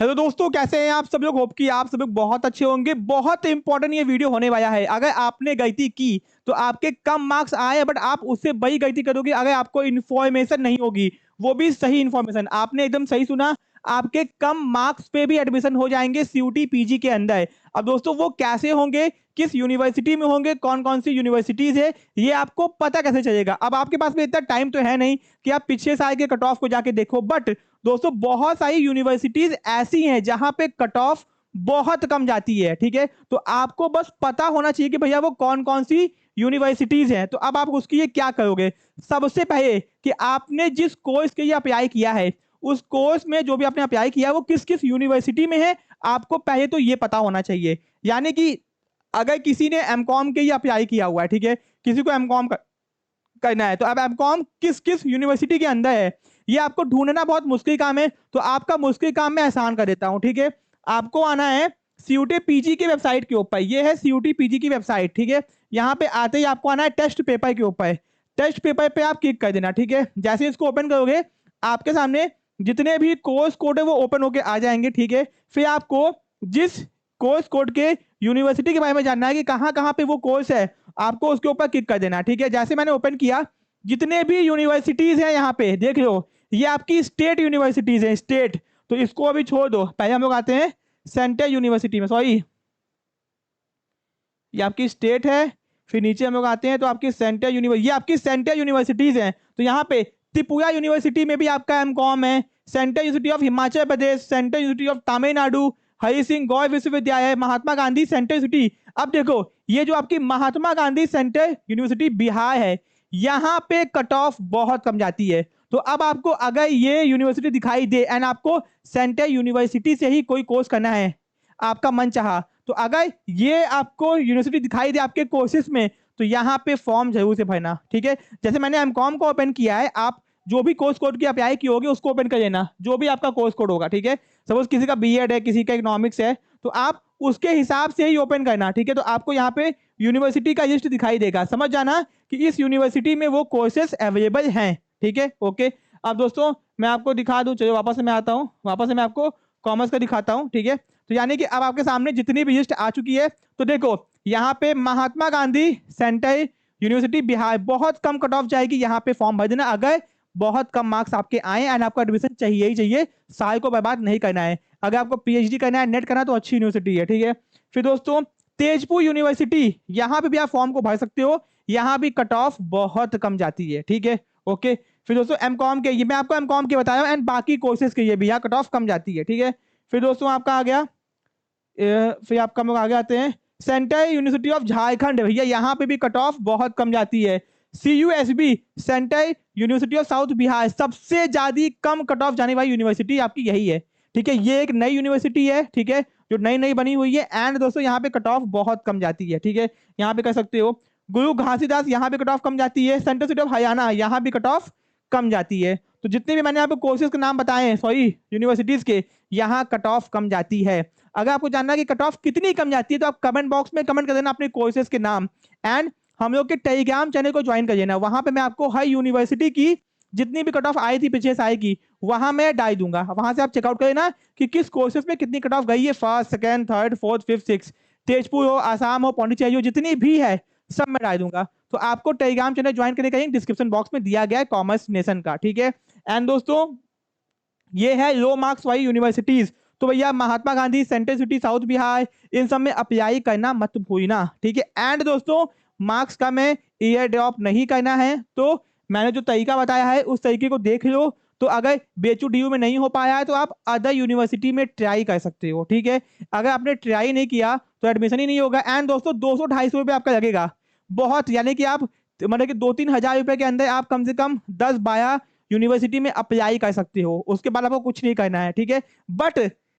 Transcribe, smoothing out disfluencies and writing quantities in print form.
Hello दोस्तों, कैसे हैं आप सब लोग। होप कि आप सब लोग बहुत अच्छे होंगे। बहुत इंपॉर्टेंट ये वीडियो होने वाला है। अगर आपने गलती की तो आपके कम मार्क्स आए, बट आप उससे बड़ी गलती करोगे अगर आपको इन्फॉर्मेशन नहीं होगी, वो भी सही इन्फॉर्मेशन। आपने एकदम सही सुना, आपके कम मार्क्स पे भी एडमिशन हो जाएंगे सीयूटी पीजी के अंदर। अब दोस्तों वो कैसे होंगे, किस यूनिवर्सिटी में होंगे, कौन कौन सी यूनिवर्सिटीज है, ये आपको पता कैसे चलेगा। अब आपके पास में इतना टाइम तो है नहीं कि आप पिछले साल के कट ऑफ को जाके देखो, बट दोस्तों बहुत सारी यूनिवर्सिटीज ऐसी हैं जहां पे कट ऑफ बहुत कम जाती है। ठीक है, तो आपको बस पता होना चाहिए कि भैया वो कौन कौन सी यूनिवर्सिटीज हैं। तो अब आप उसके लिए क्या करोगे, सबसे पहले कि आपने जिस कोर्स के लिए अप्लाई किया है, उस कोर्स में जो भी आपने अप्लाई किया है वो किस किस यूनिवर्सिटी में है, आपको पहले तो ये पता होना चाहिए। यानी कि अगर किसी ने एमकॉम के लिए अप्लाई किया हुआ है, ठीक है, किसी को एमकॉम करना है, तो अब एमकॉम किस किस यूनिवर्सिटी के अंदर है, ये आपको ढूंढना बहुत मुश्किल काम है। तो आपका मुश्किल काम मैं आसान कर देता हूँ। ठीक है, आपको आना है सीयूटी पीजी की वेबसाइट के ऊपर। ये है सीयूटी पीजी की वेबसाइट। ठीक है, यहाँ पे आते ही आपको आना है टेस्ट पेपर के ऊपर। टेस्ट पेपर पे आप क्लिक कर देना। ठीक है, जैसे इसको ओपन करोगे आपके सामने जितने भी कोर्स कोड है वो ओपन होके आ जाएंगे। ठीक है, फिर आपको जिस कोर्स कोड के यूनिवर्सिटी के बारे में जानना है कि कहाँ कहाँ पे वो कोर्स है, आपको उसके ऊपर क्लिक कर देना। ठीक है, जैसे मैंने ओपन किया, जितने भी यूनिवर्सिटीज हैं यहाँ पे देख लो, ये आपकी स्टेट यूनिवर्सिटीज हैं, स्टेट। तो इसको अभी छोड़ दो, पहले हम लोग आते हैं सेंट्रल यूनिवर्सिटी में। सॉरी, ये आपकी स्टेट है। फिर नीचे हम लोग आते हैं तो आपकी सेंट्रल यूनिवर्सिटी, ये आपकी सेंट्रल यूनिवर्सिटीज हैं। तो यहाँ पे त्रिपुरा यूनिवर्सिटी में भी आपका एमकॉम है, central university of Himachal Pradesh, central university of Tamil Nadu, Hari Singh Gour विश्वविद्यालय, महात्मा गांधी सेंट्रल यूनिवर्सिटी। अब देखो, ये जो आपकी महात्मा गांधी सेंट्रल यूनिवर्सिटी बिहार है, यहाँ पे कट ऑफ बहुत कम जाती है। तो अब आपको अगर ये यूनिवर्सिटी दिखाई दे एंड आपको सेंट्रल यूनिवर्सिटी से ही कोई कोर्स करना है, आपका मन चाहा, तो अगर ये आपको यूनिवर्सिटी दिखाई दे आपके कोर्सेज में, तो यहाँ पे फॉर्म जरूर से भरना। ठीक है, जैसे मैंने एमकॉम को ओपन किया है, आप जो भी कोर्स कोड की अप्लाई की होगी उसको ओपन कर लेना, जो भी आपका कोर्स कोड होगा। ठीक है, सपोज किसी का बीएड है, किसी का इकोनॉमिक्स है, तो आप उसके हिसाब से ही ओपन करना। ठीक है, तो आपको यहाँ पे यूनिवर्सिटी का लिस्ट दिखाई देगा, समझ जाना कि इस यूनिवर्सिटी में वो कोर्सेस अवेलेबल हैं। ठीक है, ओके। अब दोस्तों मैं आपको दिखा दूं, चलो वापस से मैं आता हूँ, वापस से मैं आपको कॉमर्स का दिखाता हूँ। ठीक है, तो यानी कि अब आपके सामने जितनी भी लिस्ट आ चुकी है, तो देखो यहाँ पे महात्मा गांधी सेंट्रल यूनिवर्सिटी बिहार, बहुत कम कट ऑफ जाएगी, यहाँ पे फॉर्म भर देना। अगर बहुत कम मार्क्स आपके आए एंड आपको एडमिशन चाहिए ही चाहिए, साल को बर्बाद नहीं करना है। अगर आपको पीएचडी करना है, नेट करना है, तो अच्छी यूनिवर्सिटी है। ठीक है, फिर दोस्तों तेजपुर यूनिवर्सिटी, यहाँ पे भी आप फॉर्म को भर सकते हो, यहाँ भी कट ऑफ बहुत कम जाती है। ठीक है, ओके। फिर दोस्तों एमकॉम के, ये मैं आपको एमकॉम के बताया एंड बाकी कोर्सेज के, ये भी यहाँ कट ऑफ कम जाती है। ठीक है, फिर दोस्तों आपका आ गया, फिर आपका हम लोग आगे आते हैं सेंट्रल यूनिवर्सिटी ऑफ झारखंड। भैया यहाँ पे भी कट ऑफ बहुत कम जाती है। CUSB central university of south Bihar, सबसे ज्यादा कम कट ऑफ जाने वाली यूनिवर्सिटी आपकी यही है। ठीक है, ये एक नई यूनिवर्सिटी है, ठीक है, जो नई नई बनी हुई है एंड दोस्तों यहाँ पे कट ऑफ बहुत कम जाती है। ठीक है, यहाँ पे कह सकते हो गुरु घासीदास, यहाँ पे कट ऑफ कम जाती है। सेंट्रल सिटी ऑफ हरियाणा, यहाँ भी कट ऑफ कम जाती है। तो जितने भी मैंने आपको कोर्सेज के नाम बताए हैं, सॉरी यूनिवर्सिटीज के, यहाँ कट ऑफ कम जाती है। अगर आपको जानना है कि कट ऑफ कितनी कम जाती है, तो आप कमेंट बॉक्स में कमेंट कर देना अपने कोर्सेज के नाम एंड हम लोग के टेलीग्राम चैनल को ज्वाइन कर लेना। वहां पे मैं आपको हर यूनिवर्सिटी की जितनी भी कट ऑफ आई थी पिछले साल की, वहां मैं डाल दूंगा। वहां से आप चेकआउट कर लेना कि किस कोर्सेज में कितनी कट ऑफ गई है, first, second, third, fourth, fifth, six. Tezpur हो, आसाम हो, पौंडीचेरी हो, जितनी भी है सब मैं डाल दूंगा। तो आपको टेलीग्राम चैनल ज्वाइन करने का लिंक डिस्क्रिप्शन बॉक्स में दिया गया है कॉमर्स नेशन का। ठीक है, एंड दोस्तों ये है लो मार्क्स वाली यूनिवर्सिटीज। तो भैया Mahatma Gandhi central city south Bihar, इन सब में अप्लाई करना मत भूलना। ठीक है, एंड दोस्तों मार्क्स का में ईयर ड्रॉप नहीं करना है, तो मैंने जो तरीका बताया है उस तरीके को देख लो। तो अगर बेचू डीयू में नहीं हो पाया है तो आप अदर यूनिवर्सिटी में ट्राई कर सकते हो। ठीक है, अगर आपने ट्राई नहीं किया तो एडमिशन ही नहीं होगा। एंड दोस्तों 200-250 रुपये आपका लगेगा बहुत, यानी कि आप मतलब कि 2-3 हज़ार रुपए के अंदर आप कम से कम 10-12 यूनिवर्सिटी में अप्लाई कर सकते हो। उसके बाद आपको कुछ नहीं करना है। ठीक है, बट